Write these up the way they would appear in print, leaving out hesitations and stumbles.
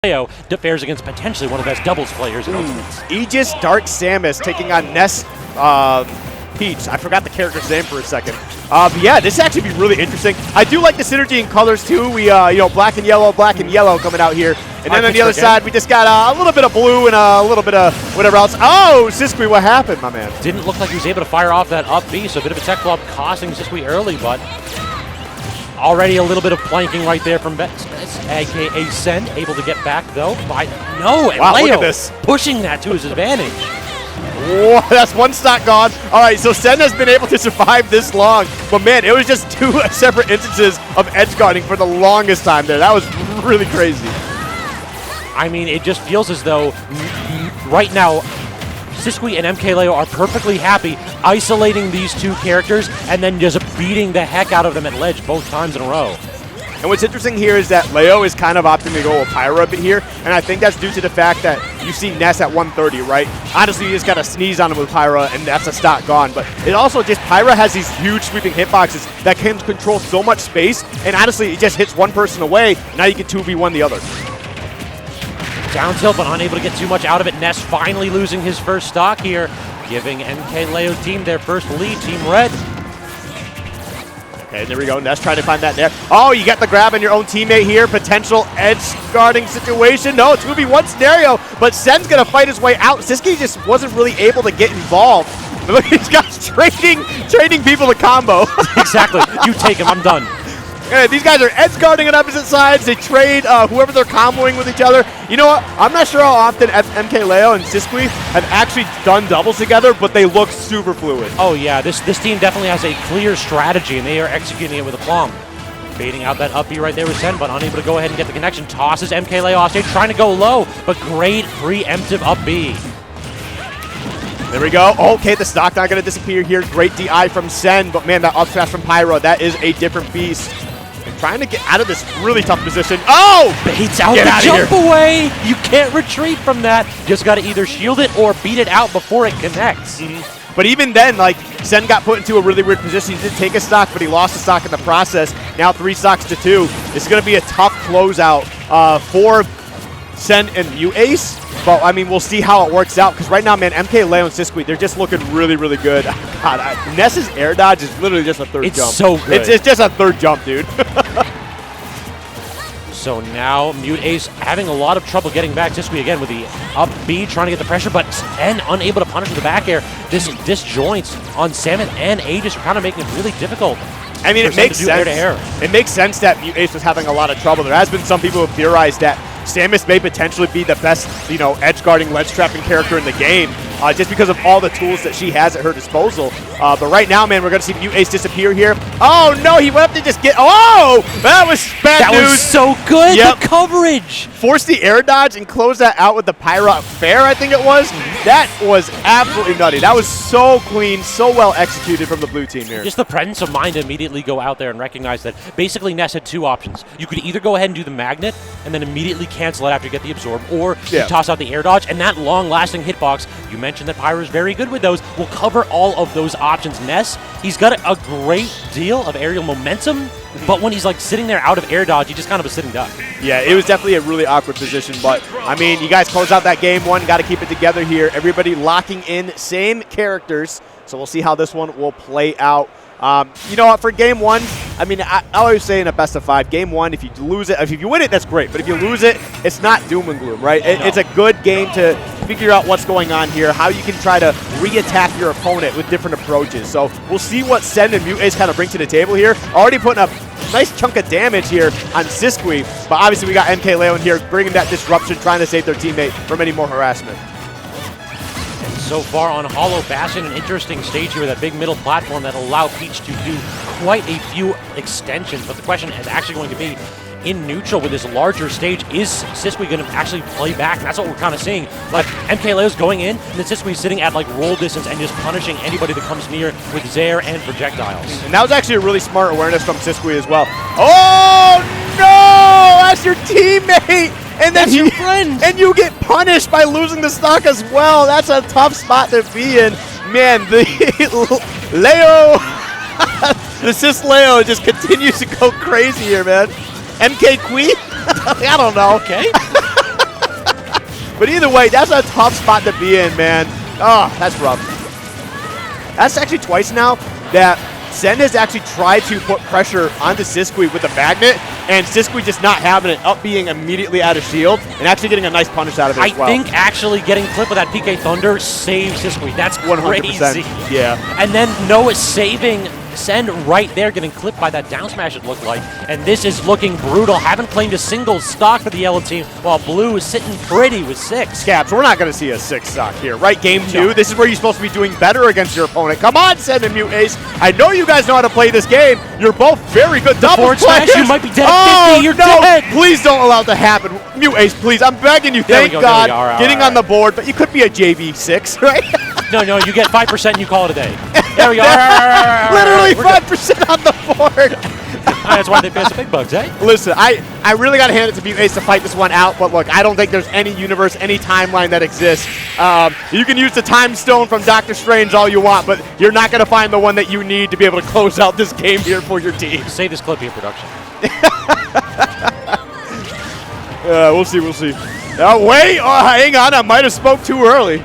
MKLeo fares against potentially one of the best doubles players in Ultimates. Aegis Dark Samus taking on Ness Peach. I forgot the character's name for a second. But yeah, this actually be really interesting. I do like the synergy in colors too. We, you know, black and yellow coming out here. And then on the other side, we just got a little bit of blue and a little bit of whatever else. Oh, Sisqui, what happened, my man? Didn't look like he was able to fire off that up B, so a bit of a tech flop costing Sisqui early, but already a little bit of planking right there from a.k.a. Sen, able to get back though. No, and wow, Leo look at this. Pushing that to his advantage. Whoa, that's one stock gone. All right, so Sen has been able to survive this long, but man, it was just two separate instances of edge guarding for the longest time there. That was really crazy. I mean, it just feels as though right now, Sisqui and MKLeo are perfectly happy isolating these two characters and then just beating the heck out of them at ledge both times in a row. And what's interesting here is that Leo is kind of opting to go with Pyra a bit here, and I think that's due to the fact that you see Ness at 130, right? Honestly, you just got to sneeze on him with Pyra, and that's a stock gone. But it also just, Pyra has these huge sweeping hitboxes that can control so much space, and honestly, it just hits one person away, now you can 2v1 the other. Down tilt, but unable to get too much out of it. Ness finally losing his first stock here, giving MKLeo team their first lead, Team Red. Okay, there we go. Ness trying to find that there. Oh, you got the grab on your own teammate here. Potential edge guarding situation. No, it's 2v1 scenario, but Sen's going to fight his way out. Sisqui just wasn't really able to get involved. Look at these guys trading people to combo. Exactly. You take him, I'm done. Yeah, these guys are edge guarding on opposite sides. They trade whoever they're comboing with each other. You know what? I'm not sure how often MKLeo and Sisqui have actually done doubles together, but they look super fluid. Oh yeah, this team definitely has a clear strategy, and they are executing it with aplomb. Baiting out that up B right there with Sen, but unable to go ahead and get the connection. Tosses MKLeo off stage, trying to go low, but great preemptive up B. There we go. Okay, the stock not going to disappear here. Great DI from Sen, but man, that up smash from Pyra, that is a different beast. Trying to get out of this really tough position. Oh! Baits out the jump away! You can't retreat from that. Just got to either shield it or beat it out before it connects. But even then, like, Sen got put into a really weird position. He did take a stock, but he lost a stock in the process. Now 3 stocks to 2. This is going to be a tough closeout for Sen and MuteAce. But, I mean, we'll see how it works out. Because right now, man, MKLeo and Sisqui, they're just looking really, really good. God, Ness's air dodge is literally just a third jump. It's so good. It's just a third jump, dude. So now MuteAce having a lot of trouble getting back. Sisqui again with the up B, trying to get the pressure, but and unable to punish with the back air. This disjoints on Salmon and Aegis are kind of making it really difficult. I mean, it makes sense. It makes sense that MuteAce was having a lot of trouble. There has been some people who have theorized that Samus may potentially be the best, you know, edge guarding, ledge trapping character in the game, just because of all the tools that she has at her disposal. But right now, man, we're going to see MuteAce disappear here. Oh no, he went up to just get. Oh, that was bad news. That was so good. Yep. The coverage. Forced the air dodge and closed that out with the Pyra fair, I think it was. That was absolutely nutty. That was so clean, so well executed from the blue team here. Just the presence of mind to immediately go out there and recognize that basically Ness had 2 options. You could either go ahead and do the magnet and then immediately cancel it after you get the absorb, or you toss out the air dodge, and that long-lasting hitbox, you mentioned that Pyra is very good with those, will cover all of those options. Ness, he's got a great deal of aerial momentum, but when he's like sitting there out of air dodge, he just kind of a sitting duck. Yeah, it was definitely a really awkward position, but I mean, you guys close out that game 1, got to keep it together here. Everybody locking in, same characters, so we'll see how this one will play out. You know what, for game 1, I mean, I always say in a best of 5, game 1, if you lose it, if you win it, that's great. But if you lose it, it's not doom and gloom, right? It's a good game to figure out what's going on here, how you can try to re-attack your opponent with different approaches. So we'll see what Sen and MuteAce kind of bring to the table here. Already putting up a nice chunk of damage here on Sisqui, but obviously we got MKLeo in here bringing that disruption, trying to save their teammate from any more harassment. So far on Hollow Bastion, an interesting stage here with that big middle platform that allow Peach to do quite a few extensions. But the question is actually going to be, in neutral with this larger stage, is Sisqui going to actually play back? And that's what we're kind of seeing. Like, MKLeo's going in, and then Sisqui's sitting at like roll distance and just punishing anybody that comes near with Zair and projectiles. And that was actually a really smart awareness from Sisqui as well. Oh no! That's your teammate! And then your friend. And you get punished by losing the stock as well. That's a tough spot to be in. Man, the Leo, the Leo just continues to go crazy here, man. MK Queen? I don't know. Okay. But either way, that's a tough spot to be in, man. Oh, that's rough. That's actually twice now that Sen has actually tried to put pressure onto Sisqui with a magnet, and Sisqui just not having it, up being immediately out of shield, and actually getting a nice punish out of it as well. I think actually getting clipped with that PK Thunder saves Sisqui. That's 100%. Crazy. Yeah. And then Noah saving Sen right there, getting clipped by that down smash, it looked like. And this is looking brutal. Haven't claimed a single stock for the yellow team, while blue is sitting pretty with 6. Caps, we're not going to see a 6 stock here, right? Game 2, No. This is where you're supposed to be doing better against your opponent. Come on, Sen and MuteAce. I know you guys know how to play this game. You're both very good double forward players. smash, you might be dead at 50. You're dead. Please don't allow it to happen. MuteAce, please. I'm begging you. There we Thank go, God. there we go. All right, Getting all right. on the board, but you could be a JV6, right? No, you get 5% and you call it a day. There we go. Literally We're good. 5% on the board. That's why they pass the big bugs, eh? Listen, I really got to hand it to MuteAce to fight this one out, but look, I don't think there's any universe, any timeline that exists. You can use the time stone from Doctor Strange all you want, but you're not going to find the one that you need to be able to close out this game here for your team. Save this clip here, production. We'll see. Wait, hang on, I might have spoke too early.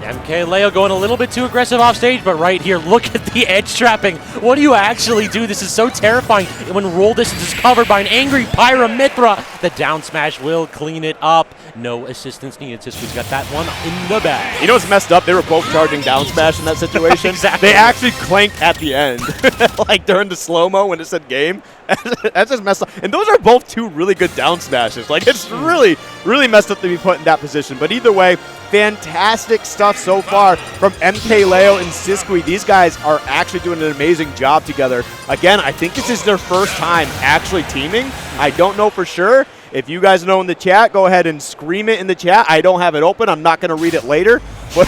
MKLeo going a little bit too aggressive off stage, but right here, look at the edge trapping. What do you actually do? This is so terrifying. When roll distance is covered by an angry Pyra Mithra, the down smash will clean it up. No assistance needed. Sisqui's got that one in the bag. You know what's messed up? They were both charging down smash in that situation. Exactly. They actually clanked at the end, like during the slow-mo when it said game. That's just messed up. And those are both 2 really good down smashes. Like, it's really, really messed up to be put in that position. But either way, fantastic stuff so far from MKLeo and Sisqui. These guys are actually doing an amazing job together. Again, I think this is their first time actually teaming. I don't know for sure. If you guys know in the chat, go ahead and scream it in the chat. I don't have it open. I'm not going to read it later. But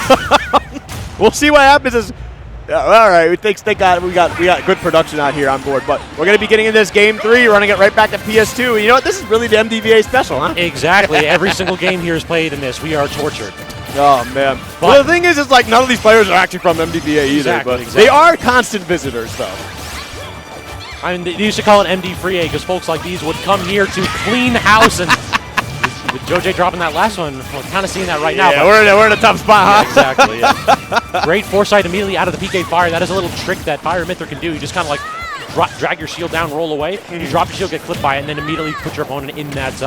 we'll see what happens. All right, we got good production out here on board, but we're going to be getting into this game 3, running it right back to PS2. You know what? This is really the MDVA special, huh? Exactly. Every single game here is played in this. We are tortured. Oh, man. But well, the thing is like none of these players are actually from MDVA either, but exactly. they are constant visitors, though. I mean, they used to call it MD Free A because folks like these would come here to clean house, and with JoJ dropping that last one, we're kind of seeing that right now. Yeah, we're in a tough spot, huh? Exactly, yeah. Great foresight immediately out of the PK Fire. That is a little trick that Pyra Mithra can do. You just kind of like drag your shield down, roll away. You drop your shield, get clipped by it, and then immediately put your opponent in that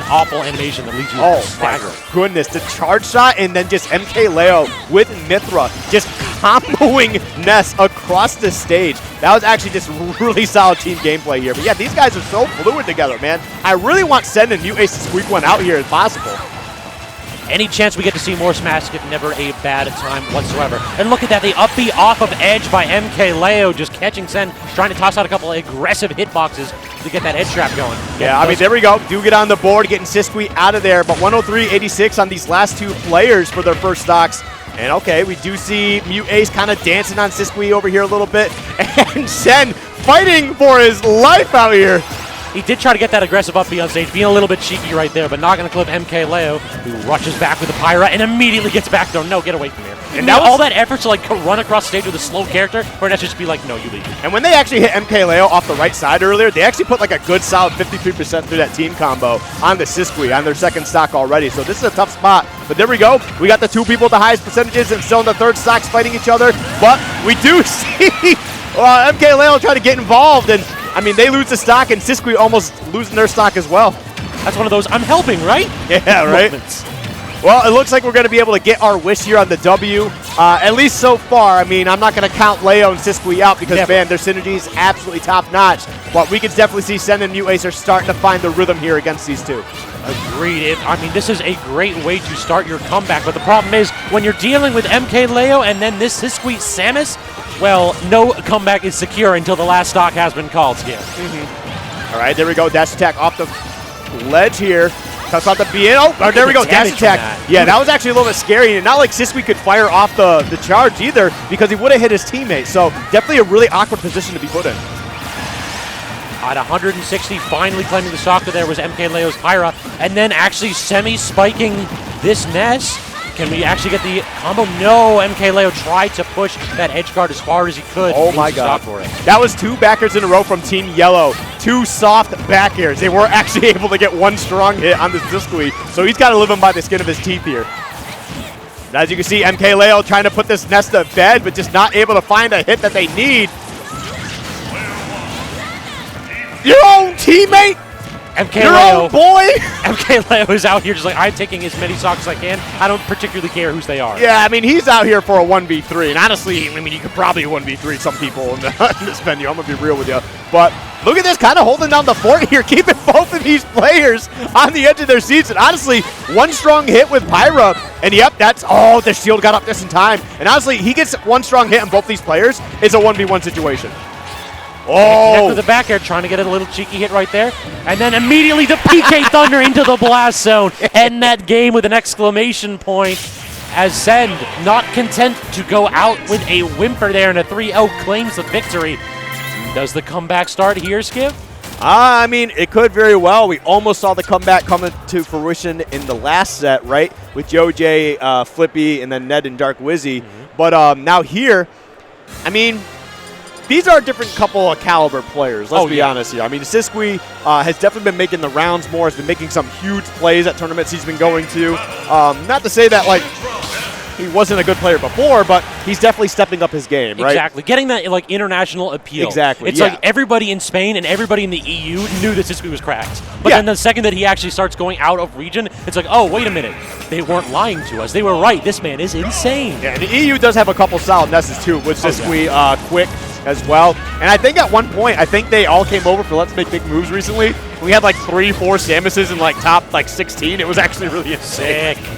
awful animation that leaves you staggering. My goodness, the charge shot and then just MKLeo with Mithra just comboing Ness across the stage. That was actually just really solid team gameplay here. But yeah, these guys are so fluid together, man. I really want Sen and MuteAce to squeak one out here if possible. Any chance we get to see more Smash Skip, never a bad time whatsoever. And look at that, the up B off of edge by MKLeo, just catching Sen, trying to toss out a couple of aggressive hitboxes to get that edge trap going. Yeah, I mean, there we go. Do get on the board, getting Sisqui out of there. But 103.86 on these last 2 players for their first stocks. And okay, we do see MuteAce kind of dancing on Sisqui over here a little bit. And Sen fighting for his life out here. He did try to get that aggressive up B on stage, being a little bit cheeky right there, but not going to clip MKLeo, who rushes back with the Pyra and immediately gets back thrown. No, get away from here. And now all that effort to like run across stage with a slow character, or not just be like, no, you leave. And when they actually hit MKLeo off the right side earlier, they actually put like a good solid 53% through that team combo on the Sisqui on their second stock already. So this is a tough spot. But there we go. We got the 2 people with the highest percentages and still in the third stocks fighting each other. But we do see MKLeo try to get involved, and I mean, they lose the stock, and Sisqui almost losing their stock as well. That's one of those, I'm helping, right? Yeah, right? Moments. Well, it looks like we're going to be able to get our wish here on the W, at least so far. I mean, I'm not going to count Leo and Sisqui out because, man, their synergy is absolutely top-notch. But we can definitely see Sen and MuteAce are starting to find the rhythm here against these 2. Agreed. I mean, this is a great way to start your comeback, but the problem is when you're dealing with MKLeo and then this Sisqui Samus, well, no comeback is secure until the last stock has been called, Skip. All right, there we go. Dash attack off the ledge here. Cuts out the BN. Oh, there we go. Dash attack. Yeah, that was actually a little bit scary. And not like Sisqui could fire off the charge either because he would have hit his teammate. So definitely a really awkward position to be put in. At 160, finally claiming the stock there was MKLeo's Pyra, and then actually semi-spiking this Ness. Can we actually get the combo? No, MKLeo tried to push that edge guard as hard as he could. Oh my god. For it. That was 2 backers in a row from Team Yellow. 2 soft back airs. They weren't actually able to get 1 strong hit on this Sisqui, so he's got to live him by the skin of his teeth here. And as you can see, MKLeo trying to put this Ness to bed, but just not able to find a hit that they need. Your own teammate? MKLeo, your own boy? MKLeo is out here just like, I'm taking as many stocks as I can. I don't particularly care whose they are. Yeah, I mean, he's out here for a 1v3. And honestly, I mean, you could probably 1v3 some people in this venue. I'm going to be real with you. But look at this, kind of holding down the fort here, keeping both of these players on the edge of their seats. And honestly, 1 strong hit with Pyra. And yep, that's, oh, the shield got up just in time. And honestly, he gets 1 strong hit on both these players. It's a 1v1 situation. Oh! Connect with the back air, trying to get a little cheeky hit right there. And then immediately the PK Thunder into the blast zone. End that game with an exclamation point. As Send, not content to go out with a whimper there, and a 3-0 claims the victory. Does the comeback start here, Skip? I mean, it could very well. We almost saw the comeback coming to fruition in the last set, right? With JoJ, Flippy, and then Ned and Dark Wizzy. But now here, I mean, these are a different couple of caliber players, let's be honest here. I mean, Sisqui has definitely been making the rounds more, has been making some huge plays at tournaments he's been going to. Not to say that, like, he wasn't a good player before, but he's definitely stepping up his game, right? Exactly. Getting that, like, international appeal. Exactly, It's like everybody in Spain and everybody in the EU knew that Sisqui was cracked. But then the second that he actually starts going out of region, it's like, oh, wait a minute. They weren't lying to us. They were right. This man is insane. Yeah, and the EU does have a couple solid Nesses, too, with Sisqui quick as well. And I think at one point, I think they all came over for Let's Make Big Moves recently. We had like 3-4 Samuses in like top like 16. It was actually really insane. Sick.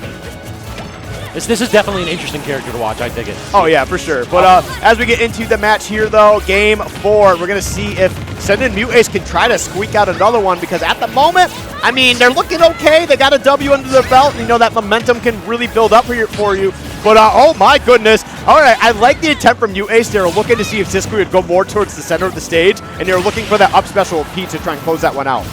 This is definitely an interesting character to watch. I dig it. Oh, yeah, for sure. But as we get into the match here, though, Game 4, we're going to see if Send and MuteAce can try to squeak out another one, because at the moment, I mean, they're looking okay. They got a W under their belt. You know, that momentum can really build up for you. But, oh, my goodness. All right, I like the attempt from MuteAce. They were looking to see if Sisqui would go more towards the center of the stage, and they were looking for that up special of Pete to try and close that one out.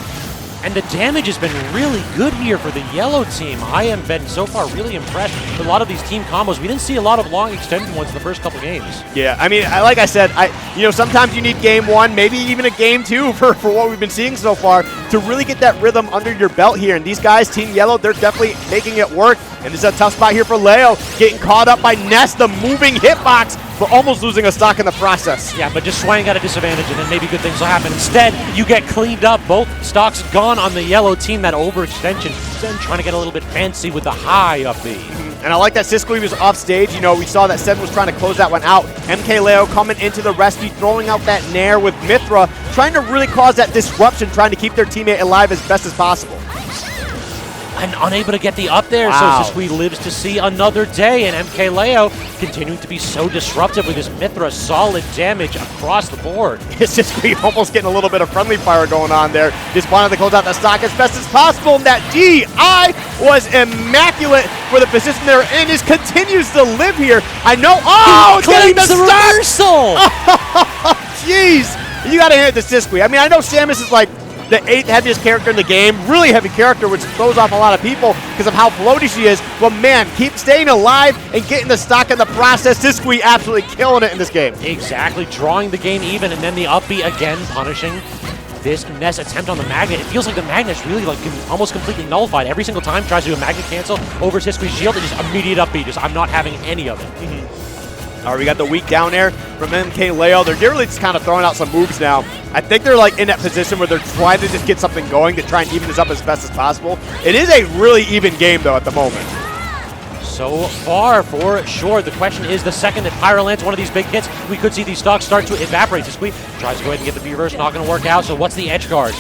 And the damage has been really good here for the yellow team. I have been so far really impressed with a lot of these team combos. We didn't see a lot of long extended ones in the first couple games. Yeah, I mean, like I said, you know, sometimes you need game 1, maybe even a game 2 for what we've been seeing so far to really get that rhythm under your belt here. And these guys, Team Yellow, they're definitely making it work. And this is a tough spot here for Leo, getting caught up by Ness, the moving hitbox, but almost losing a stock in the process. Yeah, but just swaying at a disadvantage, and then maybe good things will happen. Instead, you get cleaned up. Both stocks gone on the yellow team, that overextension. Then trying to get a little bit fancy with the high up B. And I like that Sisqui was off stage. You know, we saw that Sen was trying to close that one out. MKLeo coming into the rescue, throwing out that Nair with Mithra, trying to really cause that disruption, trying to keep their teammate alive as best as possible. And unable to get the up there, wow. So Sisqui lives to see another day, and MKLeo continuing to be so disruptive with his Mithra, solid damage across the board. Sisqui almost getting a little bit of friendly fire going on there. Just wanted to close out the stock as best as possible, and that DI was immaculate for the position they're in. Just continues to live here. I know, oh, getting the reversal! Jeez, you gotta hand it to Sisqui. I mean, I know Samus is like the 8th heaviest character in the game, really heavy character, which throws off a lot of people because of how floaty she is. But man, keep staying alive and getting the stock in the process. Sisqui absolutely killing it in this game. Exactly, drawing the game even, and then the up B again punishing this Ness attempt on the magnet. It feels like the magnet's really like almost completely nullified. Every single time tries to do a magnet cancel over Sisqui's shield, and just immediate up B. Just I'm not having any of it. All right, we got the weak down air from MKLeo. They're really just kind of throwing out some moves now. I think they're like in that position where they're trying to just get something going to try and even this up as best as possible. It is a really even game, though, at the moment. So far, for sure. The question is, the second that Pyra lands one of these big hits, we could see these stocks start to evaporate. Sisqui tries to go ahead and get the B-reverse, not going to work out. So what's the edge guard?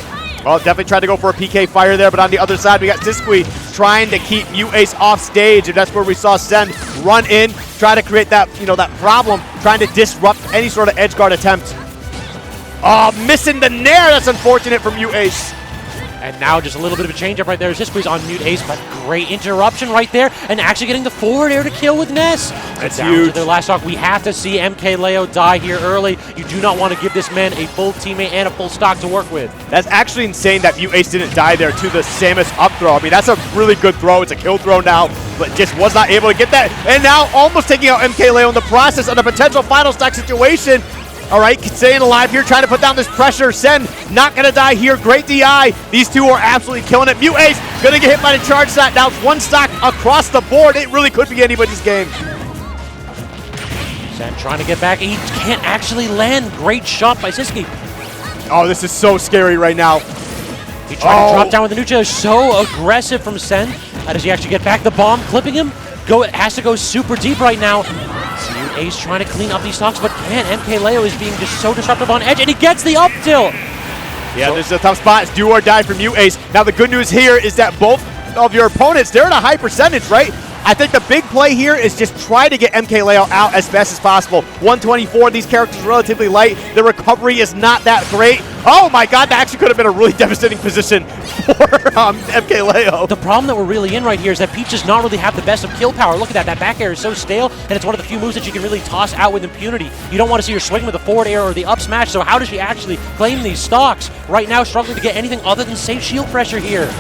Well, definitely tried to go for a PK fire there, but on the other side, we got Sisqui trying to keep MuteAce off stage, and that's where we saw Sen run in, try to create that, you know, that problem, trying to disrupt any sort of edge guard attempt. Oh, missing the Nair. That's unfortunate for MuteAce. And now just a little bit of a change up right there. Sisqui's on MuteAce, but great interruption right there, and actually getting the forward air to kill with Ness. That's down huge. To their last stock. We have to see MKLeo die here early. You do not want to give this man a full teammate and a full stock to work with. That's actually insane that MuteAce didn't die there to the Samus up throw. I mean, that's a really good throw. It's a kill throw now. but just was not able to get that. And now almost taking out MKLeo in the process of a potential final stock situation. All right, staying alive here, trying to put down this pressure. Sen not going to die here. Great DI. These two are absolutely killing it. MuteAce going to get hit by the charge shot. Now it's one stock across the board. It really could be anybody's game. Sen trying to get back. He can't actually land. Great shot by Sisqui. Oh, this is so scary right now. He tried to drop down with the neutral. So aggressive from Sen. How does he actually get back? The bomb clipping him. Has to go super deep right now. MuteAce trying to clean up these stocks, but can't. MKLeo is being just so disruptive on edge, and he gets the up tilt. Yeah, so this is a tough spot. It's do or die for MuteAce. Now the good news here is that both of your opponents, they're at a high percentage, right? I think the big play here is just try to get MKLeo out as fast as possible. 124, these characters are relatively light. The recovery is not that great. Oh my god, that actually could have been a really devastating position for MKLeo. The problem that we're really in right here is that Peach does not really have the best of kill power. Look at that, that back air is so stale, and it's one of the few moves that you can really toss out with impunity. You don't want to see her swing with a forward air or the up smash, so how does she actually claim these stocks? Right now, struggling to get anything other than safe shield pressure here.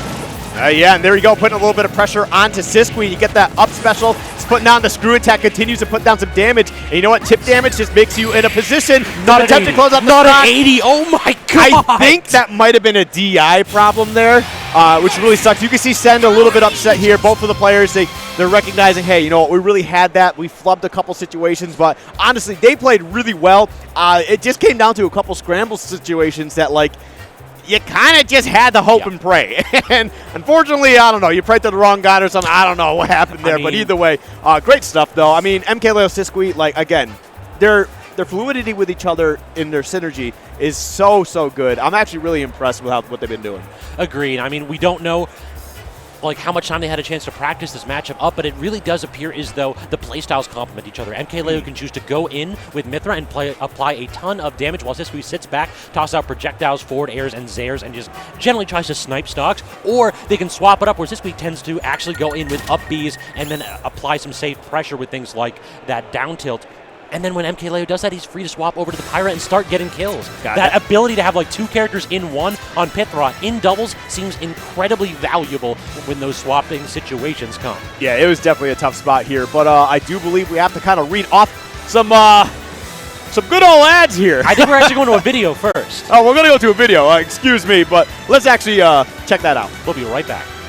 Yeah, and there you go, putting a little bit of pressure onto Sisqui. You get that up special. It's putting down the screw attack, continues to put down some damage. And you know what? Tip damage just makes you in a position to attempt to close out the Not stock. an 80. Oh my god. I think that might have been a DI problem there, which really sucks. You can see Send a little bit upset here. Both of the players, they're recognizing, hey, you know what? We really had that. We flubbed a couple situations, but honestly, they played really well. It just came down to a couple scramble situations that, like, you kind of just had to hope and pray. And unfortunately, I don't know, you prayed to the wrong god or something. I don't know what happened there, but either way, great stuff, though. I mean, MKLeo, Sisqui, like, again, their fluidity with each other in their synergy is so, so good. I'm actually really impressed with what they've been doing. Agreed. I mean, we don't know like how much time they had a chance to practice this matchup up, but it really does appear as though the playstyles complement each other. MKLeo can choose to go in with Mythra and apply a ton of damage while Sisqui sits back, toss out projectiles, forward airs, and zairs, and just generally tries to snipe stocks, or they can swap it up where Sisqui tends to actually go in with up Bs and then apply some safe pressure with things like that down tilt. And then when MKLeo does that, he's free to swap over to the Pirate and start getting kills. That ability to have like two characters in one on Pythra in doubles seems incredibly valuable when those swapping situations come. Yeah, it was definitely a tough spot here, but I do believe we have to kind of read off some good old ads here. I think we're actually going to a video first. Oh, we're going to go to a video. Excuse me, but let's actually check that out. We'll be right back.